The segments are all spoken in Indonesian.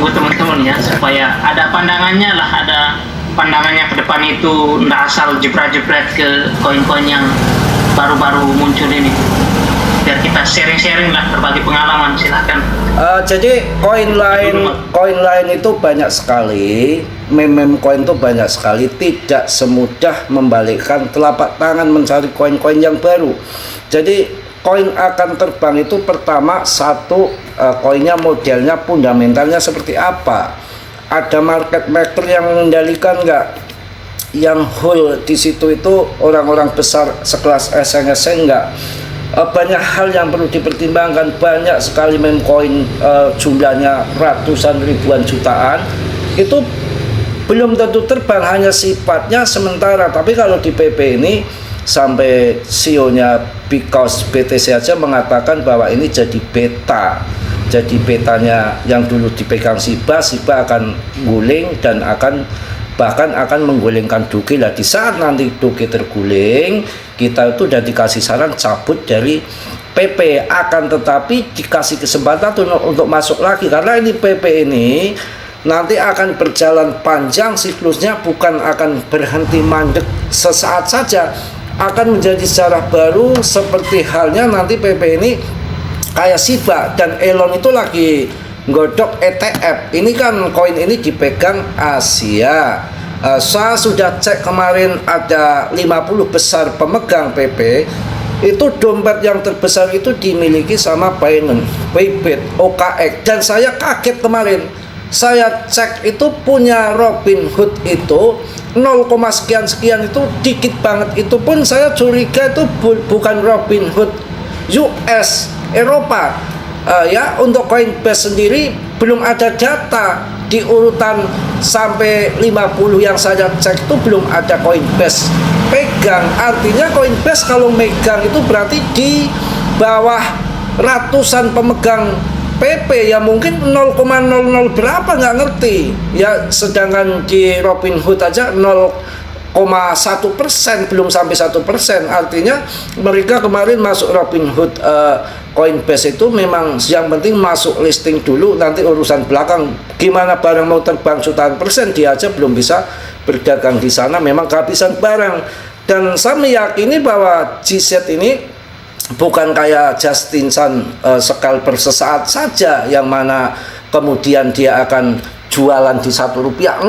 buat teman-teman ya, supaya ada pandangannya lah, ada pandangannya ke depan itu, nggak asal jebret-jebret ke koin-koin yang baru-baru muncul ini. Biar kita sharing-sharing lah, berbagi pengalaman, silahkan. Jadi koin lain itu banyak sekali, meme koin itu banyak sekali, tidak semudah membalikkan telapak tangan mencari koin-koin yang baru. Jadi koin akan terbang itu pertama satu, koinnya modelnya fundamentalnya seperti apa, ada market maker yang mengendalikan nggak, yang hold di situ itu orang-orang besar sekelas SNSN nggak. Banyak hal yang perlu dipertimbangkan. Banyak sekali meme coin, jumlahnya ratusan ribuan jutaan, itu belum tentu terbang, hanya sifatnya sementara. Tapi kalau di PP ini sampai CEO-nya Because BTC aja mengatakan bahwa ini jadi beta. Jadi betanya yang dulu dipegang Shiba akan guling dan bahkan akan menggulingkan Doge. Lah di saat nanti Doge terguling, kita itu udah dikasih saran cabut dari PP, akan tetapi dikasih kesempatan untuk masuk lagi, karena ini PP ini nanti akan berjalan panjang siklusnya, bukan akan berhenti mandek sesaat saja, akan menjadi sejarah baru. Seperti halnya nanti PP ini kayak Shiba, dan Elon itu lagi godok ETF. Ini kan koin ini dipegang Asia. Saya sudah cek kemarin, ada 50 besar pemegang PP. Itu dompet yang terbesar itu dimiliki sama Binance, Bybit, OKX. Dan saya kaget kemarin, saya cek itu punya Robinhood itu 0, sekian itu dikit banget. Itu pun saya curiga itu bukan Robinhood US, Eropa. Ya, untuk Coinbase sendiri belum ada data di urutan sampai 50 yang saya cek itu belum ada Coinbase pegang. Artinya Coinbase kalau megang itu berarti di bawah ratusan pemegang PP, ya mungkin 0,00 berapa nggak ngerti ya. Sedangkan di Robinhood aja 0,1%, belum sampai 1%. Artinya mereka kemarin masuk Robinhood, Coinbase itu memang yang penting masuk listing dulu, nanti urusan belakang gimana barang mau terbang jutaan persen, dia aja belum bisa berdagang di sana, memang kehabisan barang. Dan saya meyakini bahwa GZ ini bukan kayak Justin Sun, scalper sesaat saja yang mana kemudian dia akan jualan di Rp1.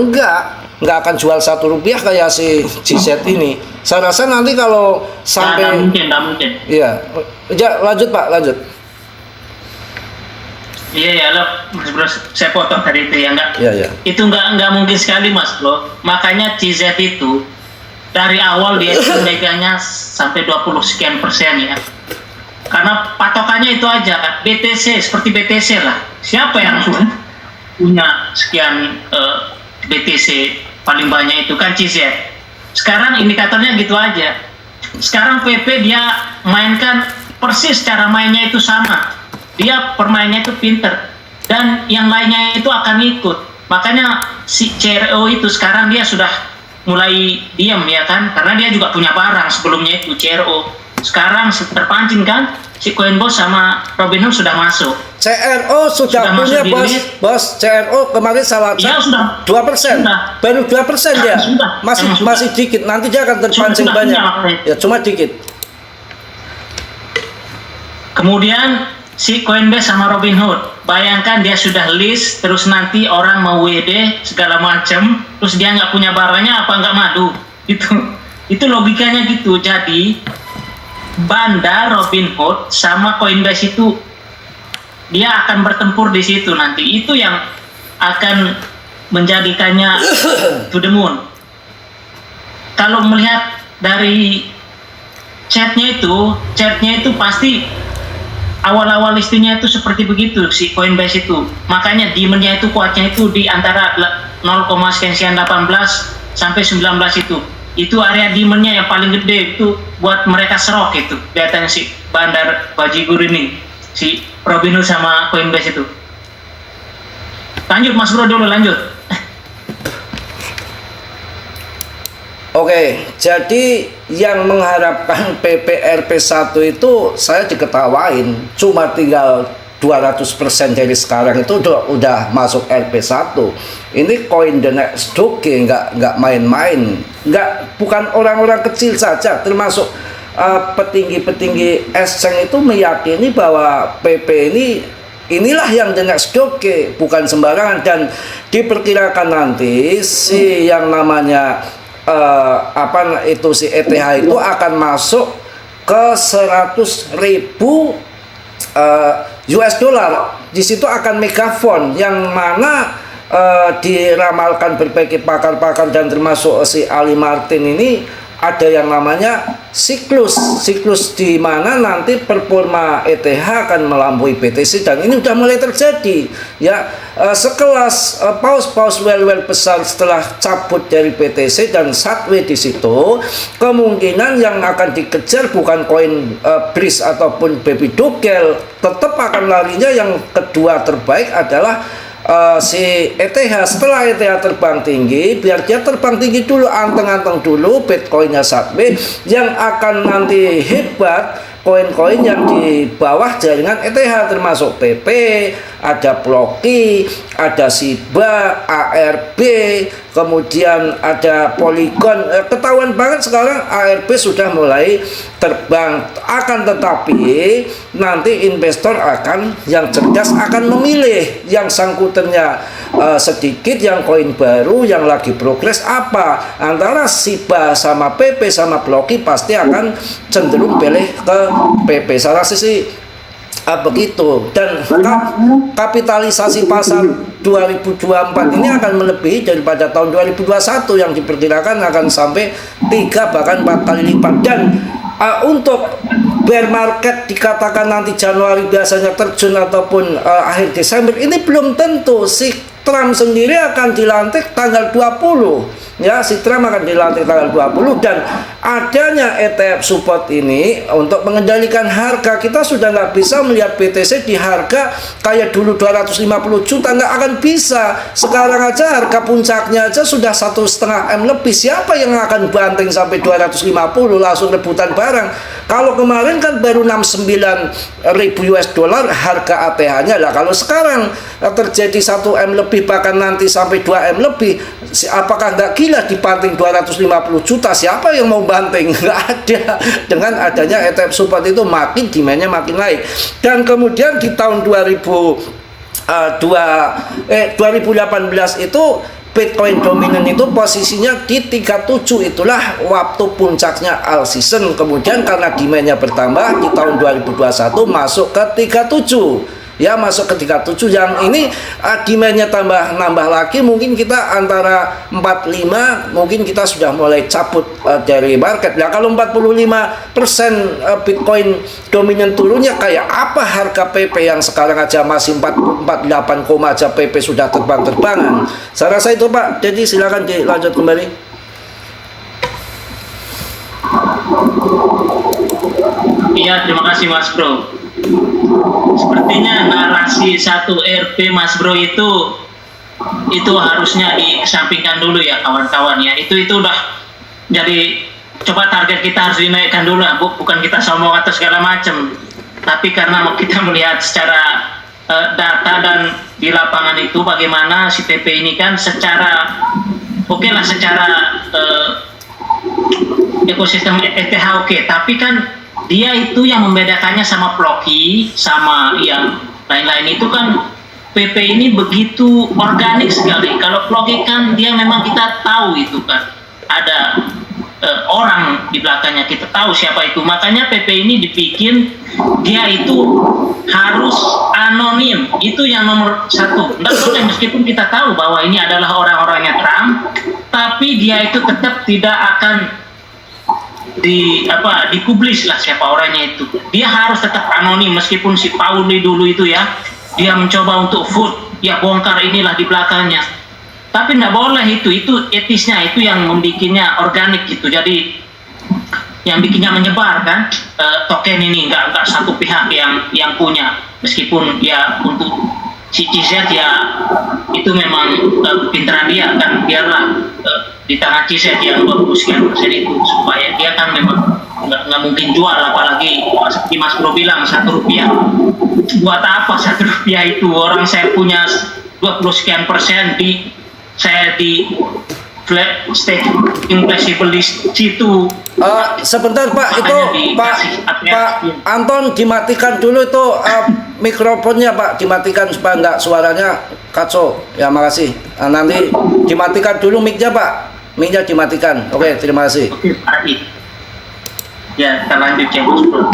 Nggak akan jual Rp1 kayak si GZ ini. Saya rasa nanti kalau sampai nggak mungkin. Iya, ya, lanjut Pak, lanjut. Iya lo, Mas Bro, saya potong tadi itu ya, nggak. Iya. Itu nggak mungkin sekali Mas Bro. Makanya GZ itu dari awal dia itu megangnya sampai 20 sekian persen ya. Karena patokannya itu aja kan, BTC, seperti BTC lah. Siapa yang punya sekian BTC paling banyak itu kan GZ. Sekarang indikatornya gitu aja. Sekarang PP dia mainkan persis, cara mainnya itu sama. Dia permainnya itu pinter, dan yang lainnya itu akan ikut. Makanya si CRO itu sekarang dia sudah mulai diam ya kan, karena dia juga punya barang sebelumnya itu CRO. Sekarang terpancing kan, si Coinbase sama Robinhood sudah masuk. CRO sudah punya bos. CRO kemarin salah ya, sudah 2%, baru 2% dia. Masih dikit, nanti dia akan terpancing banyak. Ya cuma dikit. Kemudian si Coinbase sama Robinhood, bayangkan dia sudah list, terus nanti orang mau WD segala macam, terus dia nggak punya barangnya, apa nggak madu? Itu logikanya gitu. Jadi banda Robinhood sama Coinbase itu dia akan bertempur di situ nanti. Itu yang akan menjadikannya to the moon. Kalau melihat dari chatnya itu pasti awal-awal listingnya itu seperti begitu si Coinbase itu. Makanya demandnya itu kuatnya itu di antara 0, sekian 18 sampai 19 itu. Itu area demandnya yang paling gede, itu buat mereka serok itu. Kelihatannya si bandar bajigur ini, si Robinhood sama Coinbase itu. Lanjut Mas Bro dulu, lanjut. Oke, jadi yang mengharapkan PPRP1 itu saya diketawain, cuma tinggal 200% dari sekarang itu udah masuk RP1. Ini koin The Next Doge nggak main-main, bukan orang-orang kecil saja, termasuk petinggi-petinggi exchange itu meyakini bahwa PP inilah yang The Next Doge, bukan sembarangan. Dan diperkirakan nanti si yang namanya si ETH itu akan masuk ke 100.000 US dollar. Di situ akan megafon yang mana diramalkan berbagai pakar-pakar dan termasuk si Ali Martin ini, ada yang namanya siklus di mana nanti performa ETH akan melampaui BTC, dan ini sudah mulai terjadi ya. Sekelas paus well besar setelah cabut dari BTC dan Satwe di situ, kemungkinan yang akan dikejar bukan koin Breeze ataupun Baby Doge, tetap akan larinya yang kedua terbaik adalah si ETH. Setelah ETH terbang tinggi, biar dia terbang tinggi dulu, anteng-anteng dulu Bitcoinnya Satwe, yang akan nanti hebat koin-koin yang di bawah jaringan ETH, termasuk PP, ada Ploki, ada Shiba, ARB, kemudian ada Polygon. Ketahuan banget sekarang ARB sudah mulai terbang. Akan tetapi nanti investor yang cerdas akan memilih yang sangkutannya sedikit, yang koin baru, yang lagi progres apa. Antara Shiba sama PP sama Ploki pasti akan cenderung pilih ke PP. Saya rasa sih begitu. Dan kapitalisasi pasar 2024 ini akan melebihi daripada tahun 2021 yang diperkirakan akan sampai 3 bahkan 4 kali lipat. Dan untuk bear market dikatakan nanti Januari biasanya terjun ataupun akhir Desember, ini belum tentu. Si Trump sendiri akan dilantik tanggal 20 ya, si Trump akan dilantik tanggal 20, dan adanya ETF support ini untuk mengendalikan harga. Kita sudah nggak bisa melihat BTC di harga kayak dulu 250 juta, nggak akan bisa. Sekarang aja harga puncaknya aja sudah 1,5 M lebih. Siapa yang akan banting sampai 250 langsung rebutan barang? Kalau kemarin kan baru 69.000 US dollar harga ATH-nya lah. Kalau sekarang terjadi 1 M lebih, bahkan nanti sampai 2 M lebih, apakah nggak gila dibanting 250 juta? Siapa yang mau banting? Nggak ada. Dengan adanya ETF support itu makin demand-nya makin naik. Dan kemudian di tahun 2018 itu Bitcoin dominan itu posisinya di 37, itulah waktu puncaknya all season. Kemudian karena demand-nya bertambah di tahun 2021 masuk ke 37. Ya, masuk ke 37, yang ini demand-nya nambah lagi, mungkin kita antara 45, mungkin kita sudah mulai cabut dari market. Nah, kalau 45% Bitcoin dominan turunnya, kayak apa harga PP yang sekarang aja masih 48, aja PP sudah terbang-terbangan. Saya rasa itu, Pak. Jadi silakan dilanjut kembali. Iya, terima kasih Mas Bro. Sepertinya narasi 1 RP Mas Bro itu harusnya dikesampingkan dulu ya kawan-kawan ya. Itu udah jadi, coba target kita harus dinaikkan dulu, bukan kita sombong atau segala macam, tapi karena kita melihat secara data dan di lapangan itu bagaimana si PP ini kan secara secara ekosistem ETH tapi kan dia itu yang membedakannya sama Ploki sama yang lain-lain itu kan PP ini begitu organik sekali. Kalau Ploki kan dia memang kita tahu itu kan ada orang di belakangnya, kita tahu siapa itu. Makanya PP ini dibikin dia itu harus anonim, itu yang nomor 1. Nggak boleh, meskipun kita tahu bahwa ini adalah orang-orangnya Trump, tapi dia itu tetap tidak akan dipublish lah siapa orangnya itu. Dia harus tetap anonim, meskipun si Pauli dulu itu ya, dia mencoba untuk vote, ya bongkar inilah di belakangnya. Tapi nggak boleh itu etisnya, itu yang membikinnya organik gitu. Jadi yang bikinnya menyebar kan, token ini nggak satu pihak yang punya, meskipun ya untuk si CZ ya itu memang pinteran dia kan, biarlah di tangan CZ yang 20% itu, supaya dia kan memang nggak mungkin jual, apalagi seperti Mas Bro bilang ₹1. Buat apa ₹1 itu? Orang saya punya 20 sekian persen saya di staking flexible di situ. Sebentar Pak, itu Pak Anton dimatikan dulu itu mikrofonnya Pak, dimatikan supaya nggak suaranya kacau. Ya makasih. Nanti dimatikan dulu mic-nya Pak, mic-nya dimatikan. Oke, terima kasih. Oke Pak. Ya kita lanjut ya Mas Bro.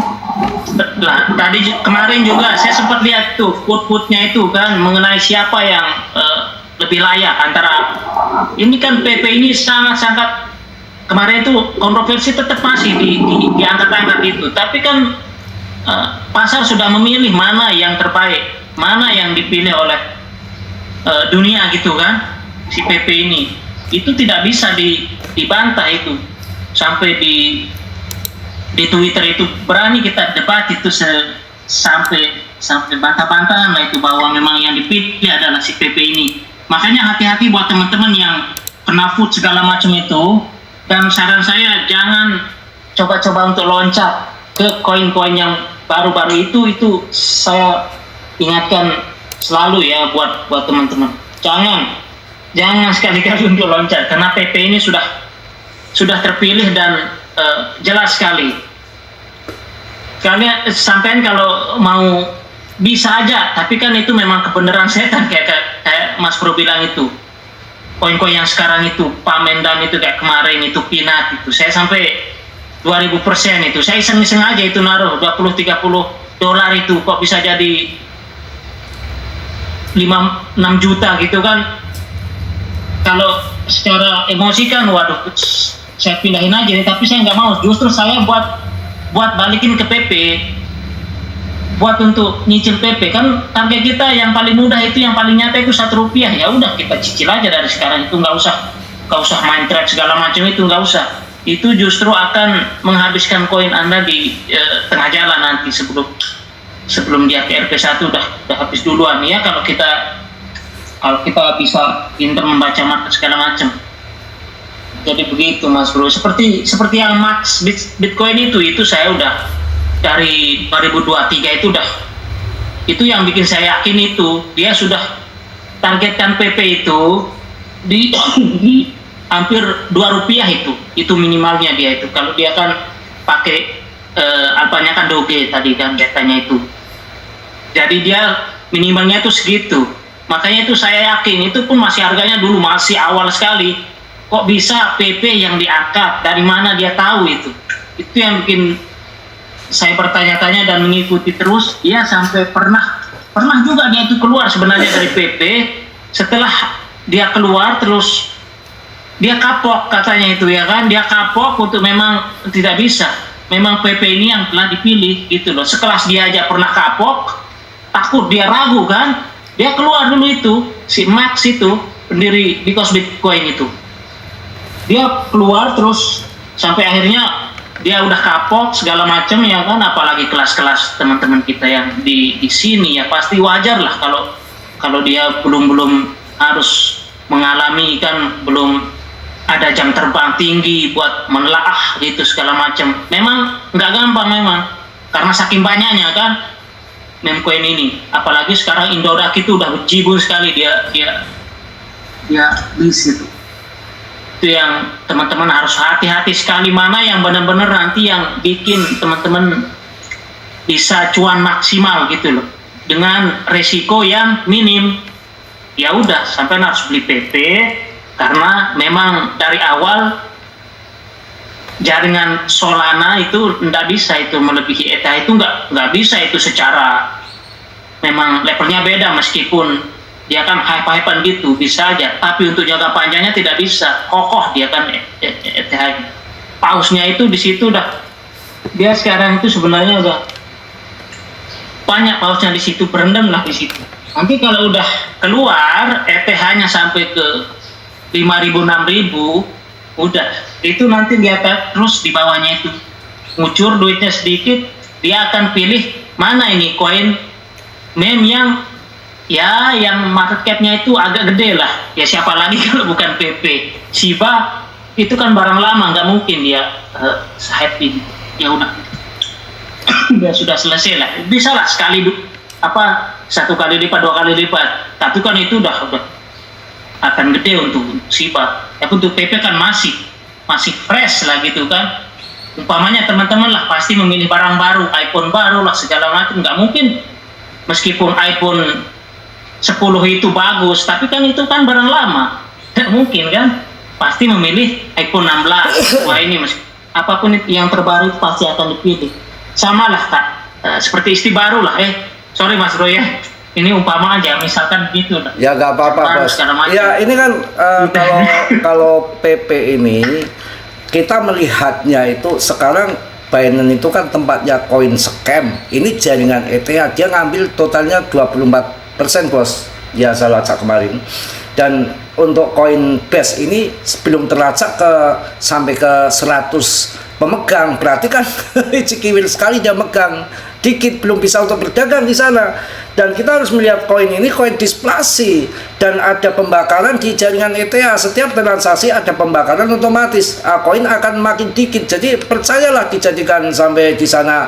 Nah, tadi kemarin juga saya sempat lihat tuh quote-nya itu kan mengenai siapa yang lebih layak antara ini kan PP ini sangat-sangat kemarin itu kontroversi tetap masih diangkat-angkat itu, tapi kan pasar sudah memilih mana yang terbaik, mana yang dipilih oleh dunia gitu kan, si PP ini itu tidak bisa dibantah itu. Sampai di Twitter itu berani kita debat itu sampai bantah-bantahan lah itu bahwa memang yang dipilih adalah si PP ini. Makanya hati-hati buat teman-teman yang kena food segala macam itu, dan saran saya jangan coba-coba untuk loncat ke koin-koin yang baru-baru itu saya ingatkan selalu ya buat teman-teman, jangan sekali-kali untuk loncat, karena PP ini sudah terpilih dan jelas sekali. Kalian sampean kalau mau bisa aja, tapi kan itu memang kebenaran setan kayak Mas Bro bilang itu. Koin-koin yang sekarang itu Pak Mendan itu kayak kemarin itu Pinat itu saya sampai 2000% itu saya iseng-iseng aja itu naruh $20-30 itu kok bisa jadi 5-6 juta gitu kan. Kalau secara emosi kan waduh saya pindahin aja nih, tapi saya nggak mau, justru saya buat balikin ke PP, buat untuk nyicil PP. Kan target kita yang paling mudah itu, yang paling nyata itu ₹1. Ya udah kita cicil aja dari sekarang, itu nggak usah main trade segala macam, itu nggak usah. Itu justru akan menghabiskan koin Anda di tengah jalan nanti, sebelum dia ke RP1 udah habis duluan ya, kalau kita bisa pintar membaca market segala macam. Jadi begitu Mas Bro, seperti yang Max Bitcoin itu saya udah dari 2023 itu yang bikin saya yakin itu dia sudah targetkan PP itu di hampir ₹2 itu minimalnya dia itu. Kalau dia kan pakai alpanya kan Doge tadi kan datanya itu, jadi dia minimalnya itu segitu. Makanya itu saya yakin itu pun masih harganya dulu masih awal sekali, kok bisa PP yang diangkat, dari mana dia tahu itu yang bikin saya bertanya-tanya dan mengikuti terus. Ya sampai pernah juga dia itu keluar sebenarnya dari PP. Setelah dia keluar terus dia kapok katanya itu ya kan, dia kapok untuk memang tidak bisa, memang PP ini yang telah dipilih gitu loh. Sekelas dia aja pernah kapok, takut dia ragu kan, dia keluar dulu itu si Max itu pendiri Because Bitcoin itu, dia keluar terus sampai akhirnya dia udah kapok segala macam ya kan. Apalagi kelas-kelas teman-teman kita yang di sini ya pasti wajar lah kalau dia belum harus mengalami kan, belum ada jam terbang tinggi buat menelaah gitu segala macam. Memang nggak gampang memang, karena saking banyaknya kan meme coin ini. Apalagi sekarang Indodax itu udah berjibun sekali dia list itu. Itu yang teman-teman harus hati-hati sekali, mana yang benar-benar nanti yang bikin teman-teman bisa cuan maksimal gitu loh dengan resiko yang minim. Ya udah sampai harus beli PP, karena memang dari awal jaringan Solana itu nggak bisa itu melebihi ETH, itu nggak bisa itu, secara memang levelnya beda, meskipun dia kan hype-hypean gitu bisa aja, tapi untuk jangka panjangnya tidak bisa, kokoh dia kan ETH. Pausnya itu di situ udah, dia sekarang itu sebenarnya udah banyak pausnya di situ, berendam lah di situ. Nanti kalau udah keluar ETH-nya sampai ke 5.000 6.000, udah itu nanti dia terus di bawahnya itu ngucur duitnya sedikit, dia akan pilih mana ini koin meme yang market cap-nya itu agak gede lah. Ya siapa lagi kalau bukan PP. Shiba itu kan barang lama, nggak mungkin dia hype ini. ya udah dia sudah selesai lah, bisa lah sekali satu kali lipat, dua kali lipat, tapi kan itu udah akan gede untuk SIBA. Ya untuk PP kan masih fresh lah gitu kan. Umpamanya teman-teman lah pasti memilih barang baru, iPhone baru lah segala macam, nggak mungkin meskipun iPhone 10 itu bagus, tapi kan itu kan barang lama, nggak mungkin kan, pasti memilih iPhone 16. Wah ini apapun yang terbaru itu pasti akan dipilih. Sama lah Kak, seperti istri baru lah. Sorry Mas Bro ya, ini umpama aja misalkan gitu. Ya nggak apa-apa Bos. Ya ini kan kalau PP ini kita melihatnya itu sekarang Binance itu kan tempatnya koin scam. Ini jaringan ETH, dia ngambil totalnya 24% Bos. Ya saya lacak kemarin. Dan untuk koin Base ini belum terlacak sampai ke 100 pemegang, berarti kan cikiwil sekali dia megang, dikit belum bisa untuk berdagang di sana. Dan kita harus melihat koin ini koin displasi dan ada pembakaran di jaringan ETH. Setiap transaksi ada pembakaran otomatis, koin akan makin dikit. Jadi percayalah, dijadikan sampai di sana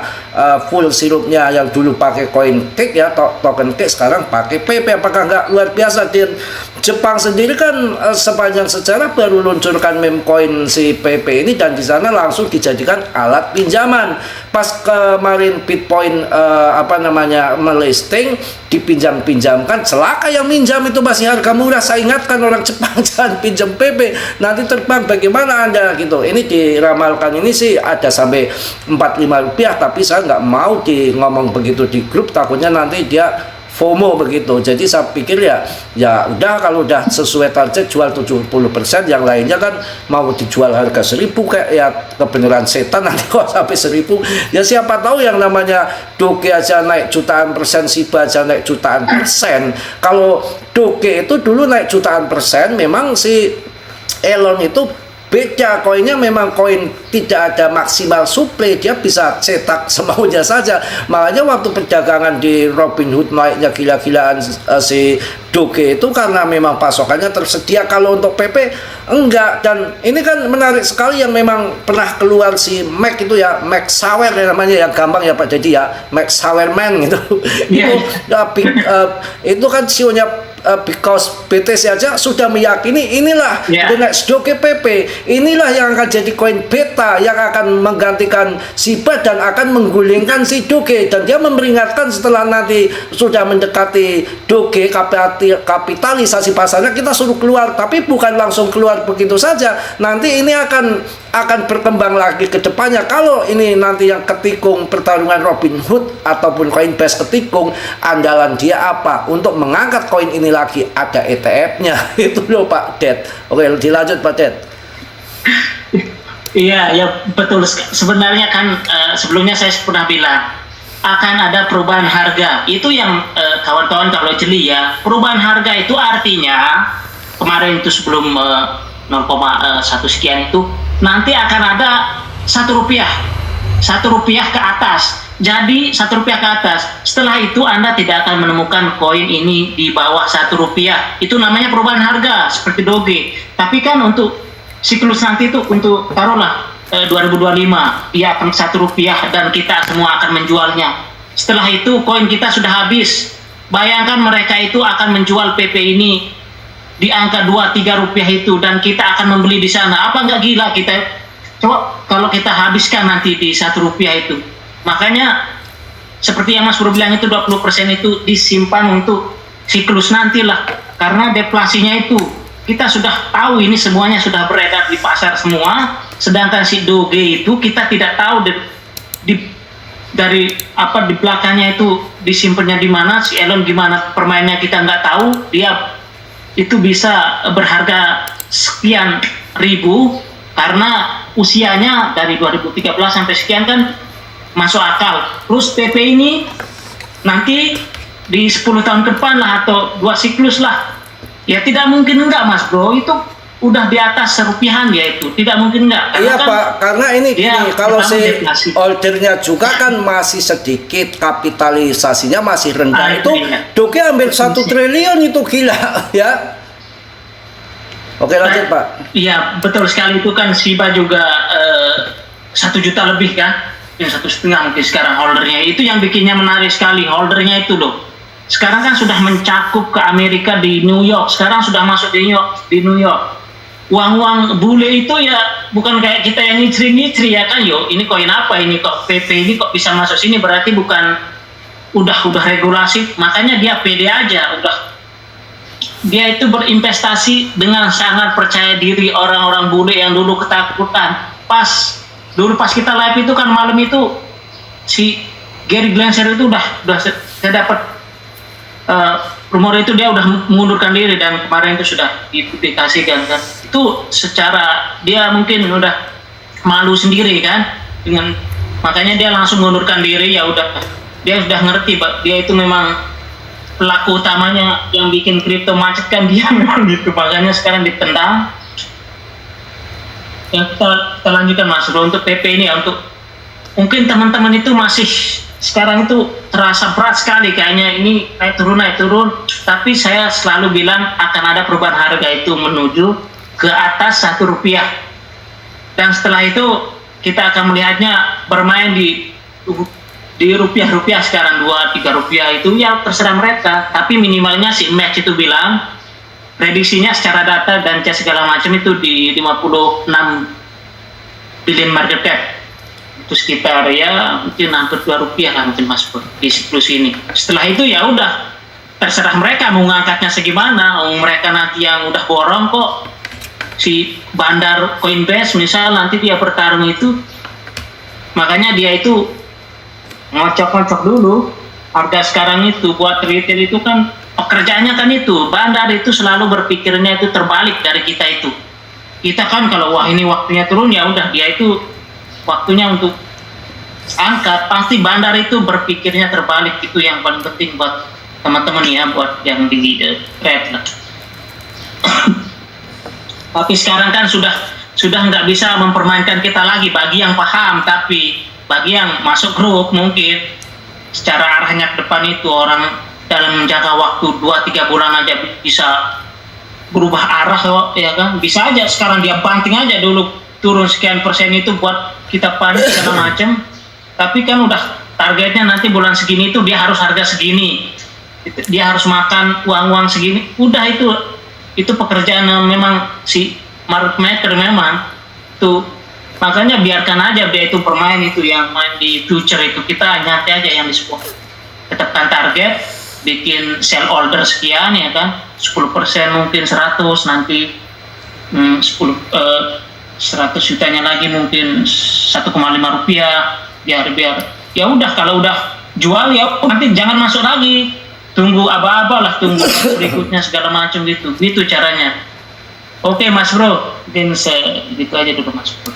full sirupnya yang dulu pakai koin cake ya, token cake, sekarang pakai PP. Apakah nggak luar biasa? Dan Jepang sendiri kan sepanjang sejarah baru luncurkan meme coin si PP ini, dan di sana langsung dijadikan alat pinjaman. Pas kemarin Bitcoin melisting, dipinjam-pinjamkan, celaka yang minjam itu masih harga murah. Saya ingatkan orang Jepang jangan pinjam PP, nanti terbang bagaimana Anda gitu. Ini diramalkan ini sih ada sampai 45 rupiah, tapi saya nggak mau ngomong begitu di grup, takutnya nanti dia FOMO begitu. Jadi saya pikir ya udah, kalau udah sesuai target jual 70%, yang lainnya kan mau dijual harga 1.000 kayak ya kebenaran setan nanti kok sampai 1.000. Ya siapa tahu, yang namanya Doge aja naik jutaan persen, SIBA aja naik jutaan persen. Kalau Doge itu dulu naik jutaan persen, memang si Elon itu beda, koinnya memang koin tidak ada maksimal supply, dia bisa cetak semaunya saja. Makanya waktu perdagangan di Robinhood naiknya gila-gilaan si Doge itu karena memang pasokannya tersedia. Kalau untuk PP enggak. Dan ini kan menarik sekali, yang memang pernah keluar si Mac itu ya, Mac Sauer ya namanya, yang gampang ya Pak Dedi ya, Mac Sauerman gitu. Itu kan CEO-nya because BTC aja sudah meyakini inilah dengan Doge PP, inilah yang akan jadi koin beta yang akan menggantikan SIBA dan akan menggulingkan si Doge. Dan dia memperingatkan setelah nanti sudah mendekati Doge kapitalisasi pasarnya, kita suruh keluar, tapi bukan langsung keluar begitu saja. Nanti ini akan berkembang lagi ke depannya. Kalau ini nanti yang ketikung pertarungan Robinhood ataupun Coinbase ketikung, andalan dia apa untuk mengangkat koin ini lagi? Ada ETF-nya. Itu loh Pak Det. Oke, dilanjut Pak Det. Iya, ya betul. Sebenarnya kan sebelumnya saya pernah bilang akan ada perubahan harga. Itu yang kawan-kawan kalau jeli ya. Perubahan harga itu artinya kemarin itu sebelum 0,1 sekian itu nanti akan ada Rp1 ke atas. Jadi Rp1 ke atas. Setelah itu Anda tidak akan menemukan koin ini di bawah Rp1. Itu namanya perubahan harga seperti Doge. Tapi kan untuk siklus nanti itu, untuk taruhlah 2025 dia akan Rp1 dan kita semua akan menjualnya. Setelah itu koin kita sudah habis. Bayangkan mereka itu akan menjual PP ini di angka 2-3 rupiah itu, dan kita akan membeli di sana. Apa nggak gila kita? Coba kalau kita habiskan nanti di Rp1 itu. Makanya seperti yang Mas Bro bilang itu 20% itu disimpan untuk siklus nanti lah. Karena deflasinya itu kita sudah tahu, ini semuanya sudah beredar di pasar semua. Sedangkan si Doge itu kita tidak tahu dari di belakangnya itu disimpannya di mana, si Elon gimana permainnya kita nggak tahu. Dia itu bisa berharga sekian ribu karena usianya dari 2013 sampai sekian kan masuk akal. Terus PP ini nanti di 10 tahun ke depan lah atau 2 siklus lah, ya tidak mungkin enggak Mas Bro, itu udah di atas serupihan ya, itu tidak mungkin enggak. Iya kan, Pak, karena ini gini, kalau si ordernya juga kan masih sedikit, kapitalisasinya masih rendah. Itu Doge ambil 1 triliun itu gila ya. Oke lanjut Pak. Iya betul sekali, itu kan SIBA juga 1 juta lebih kan. mungkin 1,5 mungkin sekarang holdernya. Itu yang bikinnya menarik sekali, holdernya itu loh. Sekarang kan sudah mencakup ke Amerika di New York, sekarang sudah masuk di New York. Uang-uang bule itu ya bukan kayak kita yang ngicri-ngicri ya kan, yo ini koin apa ini kok PP ini kok bisa masuk sini, berarti bukan udah regulasi, makanya dia pede aja, dia itu berinvestasi dengan sangat percaya diri. Orang-orang bule yang dulu ketakutan, dulu pas kita live itu kan malam itu si Gary Glancer itu udah saya dapat rumor itu dia udah mengundurkan diri, dan kemarin itu sudah dipublikasikan kan. Itu secara dia mungkin udah malu sendiri kan, makanya dia langsung mengundurkan diri. Ya udah, dia sudah ngerti dia itu memang pelaku utamanya yang bikin kripto macet kan, dia memang gitu, makanya sekarang ditendang. Ya, kita lanjutkan Mas Bro untuk PP ini ya. Untuk mungkin teman-teman itu masih sekarang itu terasa berat sekali kayaknya, ini naik turun, tapi saya selalu bilang akan ada perubahan harga itu menuju ke atas Rp1, dan setelah itu kita akan melihatnya bermain di rupiah sekarang 2-3 rupiah. Itu ya terserah mereka, tapi minimalnya si Match itu bilang prediksinya secara data dan segala macam itu di 56 billion market cap, itu sekitar ya mungkin hampir 2 rupiah lah mungkin Mas Pur di siklus ini. Setelah itu ya udah terserah mereka mau ngangkatnya segimana. Mereka nanti yang udah borong kok, si bandar Coinbase misal nanti dia bertarung itu, makanya dia itu ngocok-ngocok dulu harga sekarang itu. Buat retail itu kan pekerjaannya kan itu, bandar itu selalu berpikirnya itu terbalik dari kita itu. Kita kan kalau wah ini waktunya turun, ya udah dia itu waktunya untuk angkat. Pasti bandar itu berpikirnya terbalik. Itu yang paling penting buat teman-teman ya, buat yang di trade lah. Tapi sekarang kan sudah nggak bisa mempermainkan kita lagi bagi yang paham, tapi bagi yang masuk grup mungkin secara arahnya ke depan itu orang dalam jangka waktu 2-3 bulan aja bisa berubah arah ya kan. Bisa aja sekarang dia banting aja dulu turun sekian persen itu buat kita panik segala macam, tapi kan udah targetnya nanti bulan segini itu dia harus harga segini, dia harus makan uang segini. Udah itu pekerjaan yang memang si market maker memang tuh, makanya biarkan aja dia itu bermain itu, yang main di future itu kita nyantai aja yang di spot, tetapkan target, bikin sell order sekian ya kan, 10% mungkin 100, nanti 100 jutanya lagi mungkin 1,5 rupiah, biar ya udah. Kalau udah jual ya nanti jangan masuk lagi, tunggu aba-aba lah, tunggu berikutnya segala macam gitu caranya. Oke Mas Bro, mungkin gitu aja dulu Mas Bro.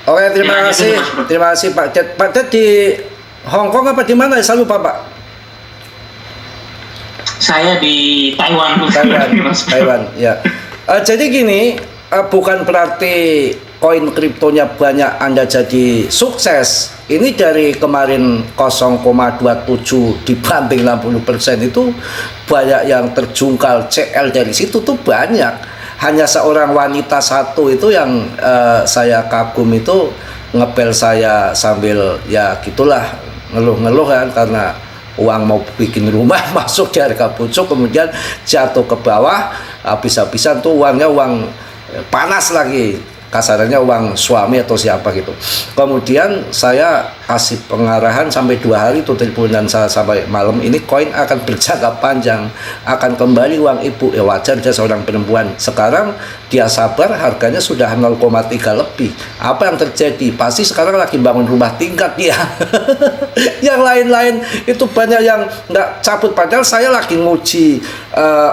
Oke, terima kasih Pak Ted. Pak Ted di Hong Kong apa di mana? Saya lupa Pak. Saya di Taiwan. Taiwan ya. Jadi gini, bukan berarti koin kriptonya banyak Anda jadi sukses. Ini dari kemarin 0,27 dibanding 60% itu banyak yang terjungkal CL dari situ tuh banyak. Hanya seorang wanita satu itu yang saya kagum itu, ngepel saya sambil ya gitulah ngeluh-ngeluh kan, karena uang mau bikin rumah masuk di harga pucuk, kemudian jatuh ke bawah, habis-habisan tuh uangnya uang panas lagi, kasarannya uang suami atau siapa gitu. Kemudian saya kasih pengarahan sampai 2 hari itu teleponan saya sampai malam, ini koin akan berjangka panjang, akan kembali uang ibu. Ya wajar, dia seorang perempuan. Sekarang dia sabar, harganya sudah 0,3 lebih. Apa yang terjadi? Pasti sekarang lagi bangun rumah tingkat dia. Yang lain-lain itu banyak yang nggak cabut, padahal saya lagi nguji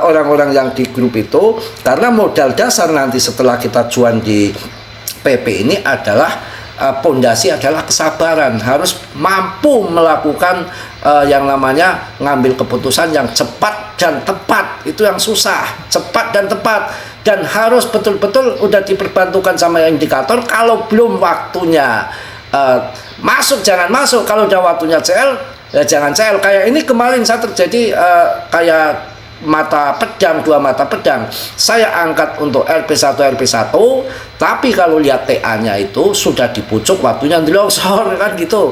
orang-orang yang di grup itu, karena modal dasar nanti setelah kita cuan di PP ini adalah pondasi adalah kesabaran, harus mampu melakukan yang namanya ngambil keputusan yang cepat dan tepat. Itu yang susah, cepat dan tepat, dan harus betul-betul udah diperbantukan sama indikator. Kalau belum waktunya masuk jangan masuk, kalau udah waktunya CL ya jangan CL. Kayak ini kemarin saya terjadi kayak dua mata pedang. Saya angkat untuk LP1 LP1, tapi kalau lihat TA-nya itu sudah di pucuk waktunya di longsor kan gitu.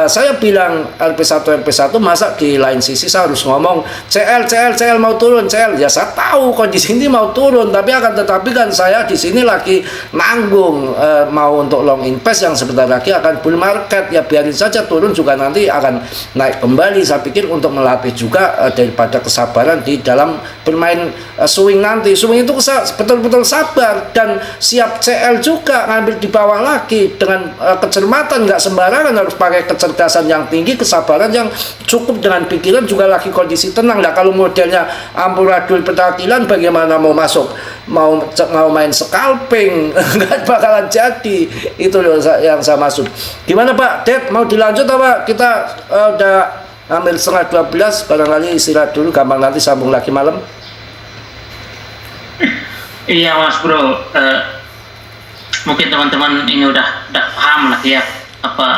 Saya bilang LP1 LP1, masa di lain sisi saya harus ngomong CL mau turun CL. Ya saya tahu kondisi ini mau turun, tapi akan tetapi kan saya di sini lagi nanggung mau untuk long invest yang sebentar lagi akan bull market. Ya biarin saja turun juga nanti akan naik kembali. Saya pikir untuk melatih juga daripada kesabaran di dalam bermain swing nanti. Swing itu betul-betul sabar dan siap CL juga, ngambil di bawah lagi dengan kecermatan, nggak sembarangan, harus pakai kecerdasan yang tinggi, kesabaran yang cukup, dengan pikiran juga lagi kondisi tenang. Nah kalau modelnya amburadul petatilan, bagaimana mau masuk, mau main scalping nggak bakalan jadi. Itu loh yang saya maksud. Gimana Pak Ded, mau dilanjut apa kita udah ambil 11:30, barangkali istirahat dulu, gampang nanti sambung lagi malam. Iya Mas Bro, mungkin teman-teman ini udah paham lah ya, apa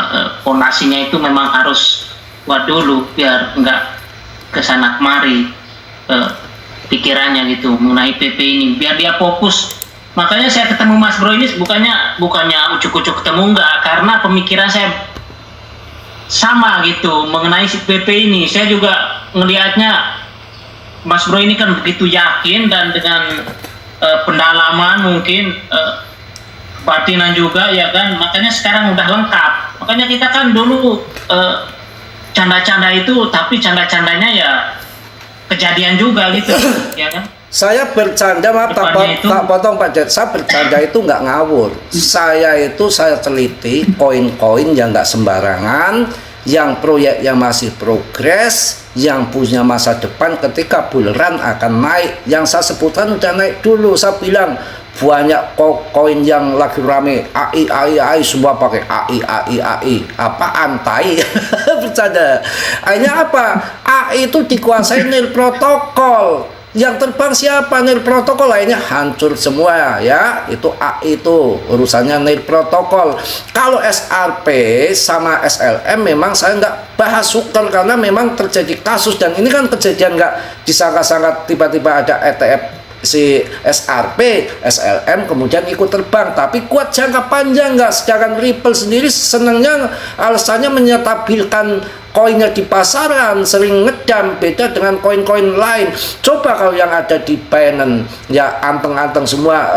fondasinya itu memang harus buat dulu biar nggak kesana kemari pikirannya gitu mengenai PP ini, biar dia fokus. Makanya saya ketemu Mas Bro ini bukannya ucuk-ucuk ketemu, enggak, karena pemikiran saya sama gitu mengenai si PP ini. Saya juga ngelihatnya Mas Bro ini kan begitu yakin dan dengan pendalaman mungkin batinan juga ya kan, makanya sekarang udah lengkap. Makanya kita kan dulu canda-canda itu, tapi canda-candanya ya kejadian juga gitu ya kan. Saya bercanda, maaf tak potong Pak Ded, saya bercanda itu nggak ngawur. Saya teliti koin-koin yang nggak sembarangan, yang proyek yang masih progres, yang punya masa depan ketika bull run akan naik. Yang saya sebutkan udah naik dulu. Saya bilang banyak koin yang lagi rame AI semua pakai AI apaan tai. Bercanda. Akhirnya apa? AI itu dikuasai nil protokol. Yang terbang siapa? Nil protokol, lainnya hancur semua ya. Itu AI itu urusannya nil protokol. Kalau SRP sama SLM memang saya nggak bahas suker, karena memang terjadi kasus, dan ini kan kejadian nggak disangka-sangka tiba-tiba ada ETF si SRP, SLM kemudian ikut terbang, tapi kuat jangka panjang nggak. Sedangkan Ripple sendiri senangnya alasannya menyetabilkan koinnya di pasaran, sering ngedam, beda dengan koin-koin lain. Coba kalau yang ada di Binance ya anteng-anteng semua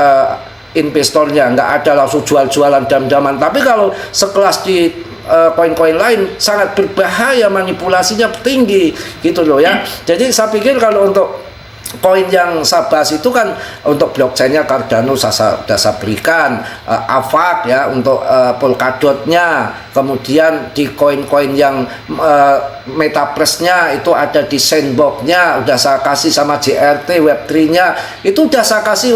investornya, nggak ada langsung jual-jualan dam-daman. Tapi kalau sekelas di koin-koin lain sangat berbahaya, manipulasinya tinggi gitu loh ya. Jadi saya pikir kalau untuk koin yang saya bahas itu kan untuk blockchainnya Cardano saya berikan, AVAX ya untuk Polkadotnya, kemudian di koin-koin yang Metapressnya itu ada di Sandbox-nya udah saya kasih, sama JRT Web3-nya itu udah saya kasih.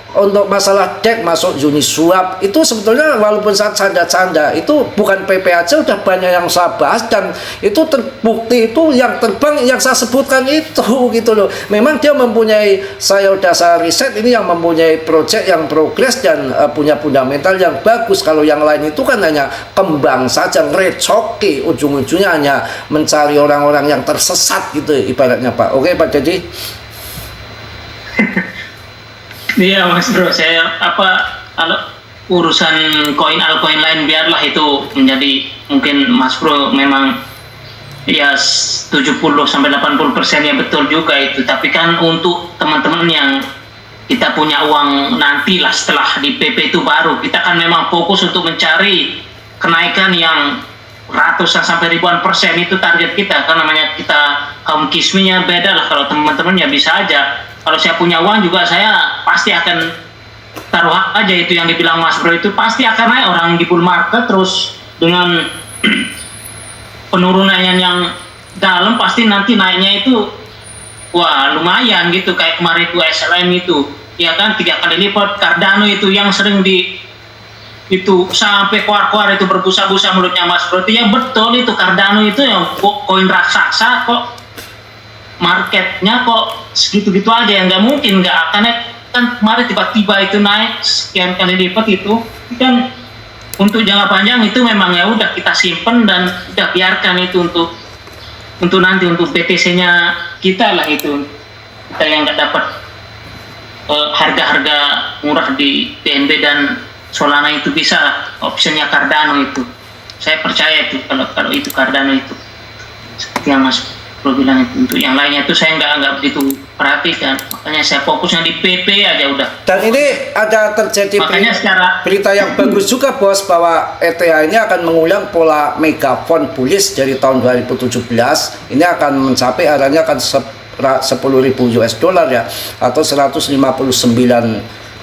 Untuk masalah DEX masuk Uniswap itu sebetulnya walaupun saya canda-canda itu bukan PP aja, udah banyak yang saya bahas dan itu terbukti. Itu yang terbang yang saya sebutkan itu gitu loh. Memang dia mempunyai, saya riset ini yang mempunyai project yang progres dan punya fundamental yang bagus. Kalau yang lain itu kan hanya kembang saja, ngerecoki, ujung-ujungnya hanya mencari orang-orang yang tersesat gitu ibaratnya Pak. Oke Pak Dedi. Iya Mas Bro, saya kalau urusan koin altcoin lain biarlah itu menjadi, mungkin Mas Bro memang ya 70-80% ya betul juga itu. Tapi kan untuk teman-teman yang kita punya uang nantilah setelah di PP itu baru kita kan memang fokus untuk mencari kenaikan yang ratusan sampai ribuan persen, itu target kita. Kan namanya kita kaum kisminya beda lah. Kalau teman-teman ya bisa aja. Kalau saya punya uang juga saya pasti akan taruh aja itu yang dibilang Mas Bro, itu pasti akan naik. Orang di bull market terus dengan penurunannya yang dalam pasti nanti naiknya itu wah lumayan gitu. Kayak kemarin itu SLM itu ya kan 3 kali lipat. Cardano itu yang sering itu sampai keluar-keluar itu berbusa-busa mulutnya Mas Bro, itu ya betul itu Cardano itu yang koin raksasa kok marketnya kok segitu-gitu aja, yang nggak mungkin nggak akan naik. Kan kemarin tiba-tiba itu naik sekian kali lipat itu kan. Untuk jangka panjang itu memang ya udah kita simpen dan udah biarkan itu untuk nanti untuk BTC-nya kita lah itu. kita yang nggak dapat harga-harga murah di BNB dan Solana itu bisa optionnya Cardano itu. Saya percaya itu kalau itu Cardano itu seperti yang Mas Bro bilang itu. Untuk yang lainnya itu saya nggak begitu perhatikan, makanya saya fokusnya di PP aja udah. Dan ini ada terjadi Makanya berita yang bagus juga bos, bahwa ETH ini akan mengulang pola mega fund bullish dari tahun 2017. Ini akan mencapai arahnya akan 10.000 US dollar ya, atau 159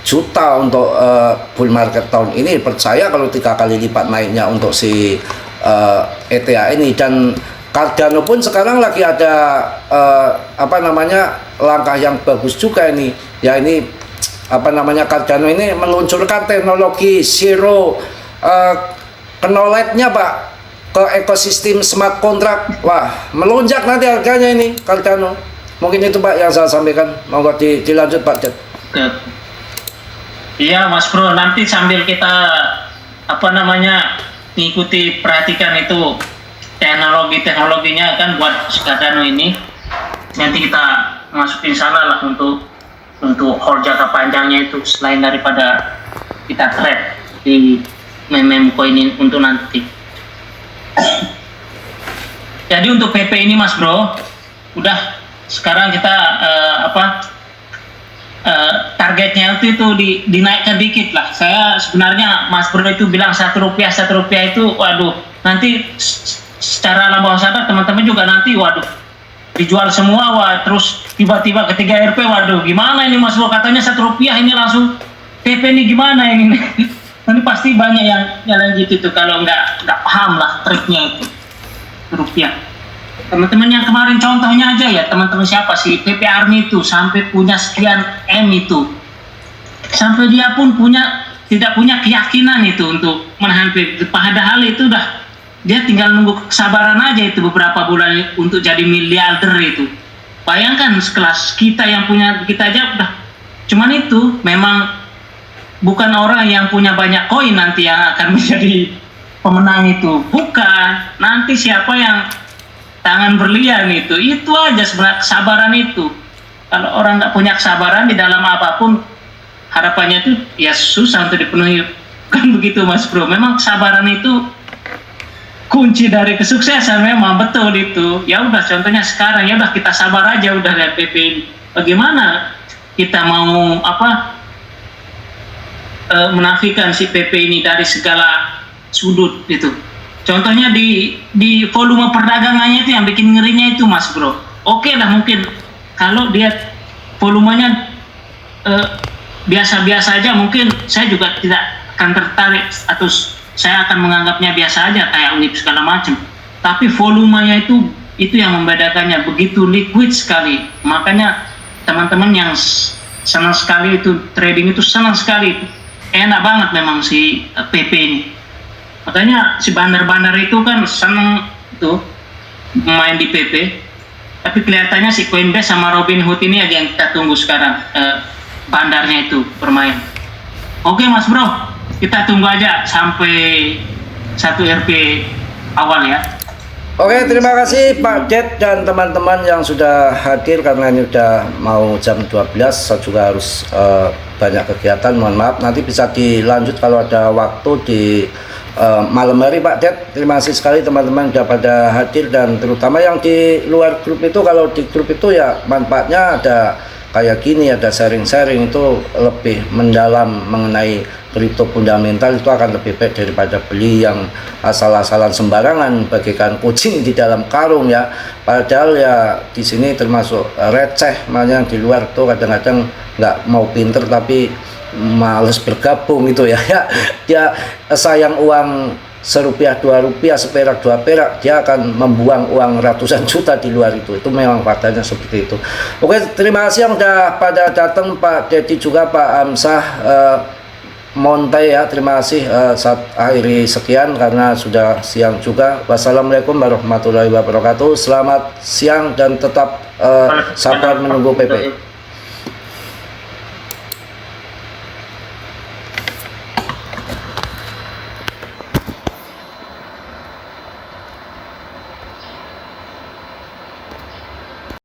juta untuk bull market tahun ini. Percaya kalau 3 kali lipat naiknya untuk si ETH ini. Dan Cardano pun sekarang lagi ada langkah yang bagus juga ini ya. Ini Cardano ini meluncurkan teknologi zero knowledge-nya Pak ke ekosistem smart contract. Wah, melonjak nanti harganya ini Cardano. Mungkin itu Pak yang saya sampaikan. Monggo dilanjut Pak Jet. Iya Mas Bro, nanti sambil kita ngikuti perhatikan itu teknologinya kan buat Cardano ini, nanti kita masukin sana lah untuk hold jangka panjangnya itu, selain daripada kita trade di meme coin ini untuk nanti. Jadi untuk PP ini Mas Bro, udah sekarang kita targetnya itu dinaikkan dikit lah. Saya sebenarnya Mas Bro itu bilang Rp1 itu, waduh, nanti secara alam bawah sadar teman-teman juga nanti, waduh, dijual semua, wah, terus tiba-tiba ketiga RP, waduh, gimana ini Mas Bro, katanya Rp1 ini langsung PP ini gimana ini? Nanti pasti banyak yang gitu tuh kalau nggak paham lah triknya itu rupiah. Teman-teman yang kemarin contohnya aja ya, teman-teman siapa sih PP Army itu sampai punya sekian M itu, sampai dia pun tidak punya keyakinan itu untuk menahan PP. Padahal itu udah dia tinggal nunggu kesabaran aja itu beberapa bulan untuk jadi miliarder itu. Bayangkan sekelas kita yang punya, kita aja udah. Cuman itu memang bukan orang yang punya banyak koin nanti yang akan menjadi pemenang itu, bukan. Nanti siapa yang tangan berlian itu aja sebenarnya kesabaran itu. Kalau orang nggak punya kesabaran di dalam apapun, harapannya itu ya susah untuk dipenuhi. Kan begitu Mas Bro, memang kesabaran itu kunci dari kesuksesan, memang betul itu. Ya udah, contohnya sekarang ya udah kita sabar aja, udah lihat PP ini. Bagaimana kita mau menafikan si PP ini dari segala sudut itu. Contohnya di volume perdagangannya itu yang bikin ngerinya itu Mas Bro. Oke lah, mungkin kalau dia volumenya biasa-biasa aja, mungkin saya juga tidak akan tertarik, atau saya akan menganggapnya biasa aja kayak unit segala macam. Tapi volumenya itu yang membedakannya, begitu liquid sekali. Makanya teman-teman yang senang sekali itu trading itu senang sekali, enak banget memang si PP ini. Makanya si bandar-bandar itu kan senang tuh main di PP. Tapi kelihatannya si Coinbase sama Robinhood ini aja yang kita tunggu sekarang, bandarnya itu bermain. Oke Mas Bro, kita tunggu aja sampai 1 RP awal ya. Oke, terima kasih Pak Jet dan teman-teman yang sudah hadir, karena ini udah mau jam 12, saya juga harus banyak kegiatan, mohon maaf. Nanti bisa dilanjut kalau ada waktu di malam hari Pak Jet. Terima kasih sekali teman-teman sudah pada hadir, dan terutama yang di luar grup itu, kalau di grup itu ya manfaatnya ada kayak gini, ada sharing-sharing itu lebih mendalam mengenai kripto fundamental, itu akan lebih baik daripada beli yang asal-asalan sembarangan bagaikan kucing di dalam karung ya. Padahal ya di sini termasuk receh, makanya di luar tuh kadang-kadang nggak mau pinter tapi males bergabung itu ya. Dia sayang uang Rp1, Rp2, seperak, 2 perak, dia akan membuang uang ratusan juta di luar itu memang faktanya seperti itu. Oke, terima kasih yang udah pada datang, Pak Dedi juga Pak Amsah, Montai ya, terima kasih. Saat akhiri sekian karena sudah siang juga. Wassalamualaikum warahmatullahi wabarakatuh. Selamat siang dan tetap sabar menunggu PP.